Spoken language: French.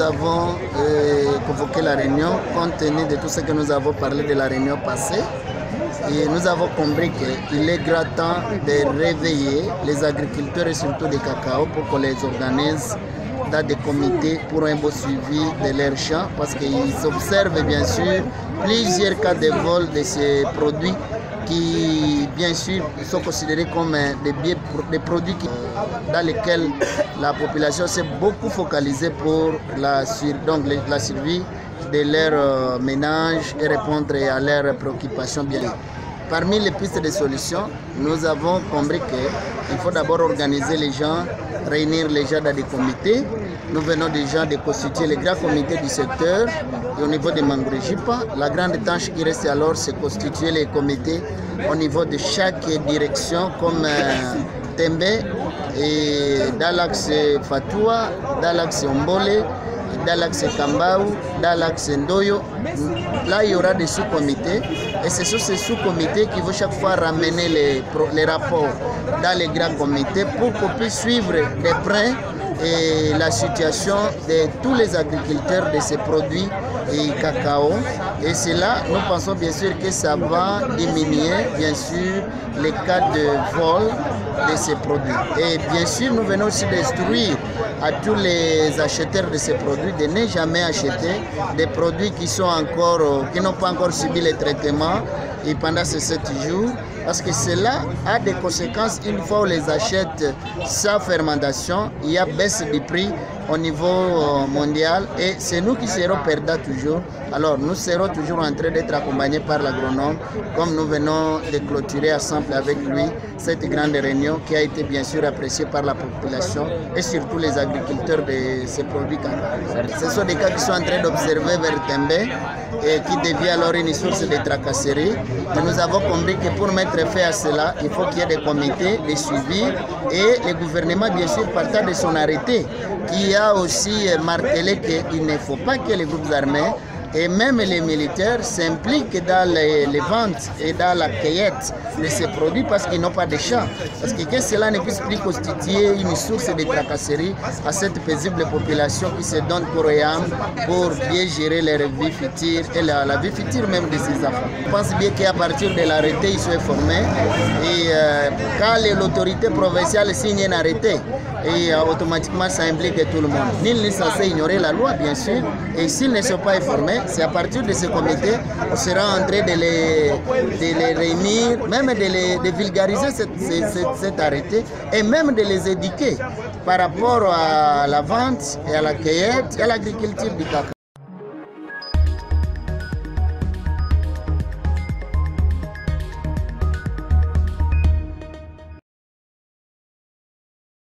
avons convoqué la réunion compte tenu de tout ce que nous avons parlé de la réunion passée. Et nous avons compris qu'il est grand temps de réveiller les agriculteurs et surtout des cacao pour qu'on les organise dans des comités pour un beau suivi de leurs champs parce qu'ils observent bien sûr plusieurs cas de vol de ces produits qui bien sûr sont considérés comme des produits dans lesquels la population s'est beaucoup focalisée pour la survie de leur ménage et répondre à leurs préoccupations bien. Parmi les pistes de solutions, nous avons compris qu'il faut d'abord organiser les gens, réunir les gens dans des comités. Nous venons déjà de constituer les grands comités du secteur et au niveau de Mangouré-Jipa. La grande tâche qui reste alors, c'est constituer les comités au niveau de chaque direction comme Tembe et dans l'axe Fatoua, dans l'axe Ombole, dans l'axe Kambaou, dans l'axe Ndoyo. Là, il y aura des sous-comités et ce sont ces sous-comités qui vont chaque fois ramener les rapports dans les grands comités pour qu'on puisse suivre de près et la situation de tous les agriculteurs de ces produits et cacao. Et cela, nous pensons bien sûr que ça va diminuer bien sûr les cas de vol de ces produits. Et bien sûr, nous venons aussi d'instruire à tous les acheteurs de ces produits de ne jamais acheter des produits qui n'ont pas encore subi le traitement et pendant ces 7 jours, parce que cela a des conséquences une fois on les achète sans fermentation, il y a baisse du prix au niveau mondial et c'est nous qui serons perdants toujours. Alors nous serons toujours en train d'être accompagnés par l'agronome comme nous venons de clôturer ensemble avec lui cette grande réunion qui a été bien sûr appréciée par la population et surtout les agriculteurs de ces produits cacao. Ce sont des cas qui sont en train d'observer vers Tembe et qui devient alors une source de tracasserie. Et nous avons compris que pour mettre fin à cela, il faut qu'il y ait des comités de suivi et le gouvernement bien sûr partant de son arrêté qui a aussi martelé qu'il ne faut pas que les groupes armés et même les militaires s'impliquent dans les ventes et dans la cueillette de ces produits parce qu'ils n'ont pas de champs. Parce que cela ne puisse plus constituer une source de tracasserie à cette paisible population qui se donne corps et âme pour bien gérer leur vie future et la vie future même de ses enfants. Je pense bien qu'à partir de l'arrêté, ils sont informés et quand l'autorité provinciale signe un arrêté, et automatiquement ça implique tout le monde. Nul n'est censé ignorer la loi bien sûr et s'ils ne sont pas informés, c'est à partir de ce comité qu'on sera en train de les réunir, même de vulgariser cet arrêté et même de les éduquer par rapport à la vente et à la cueillette et à l'agriculture du cacao.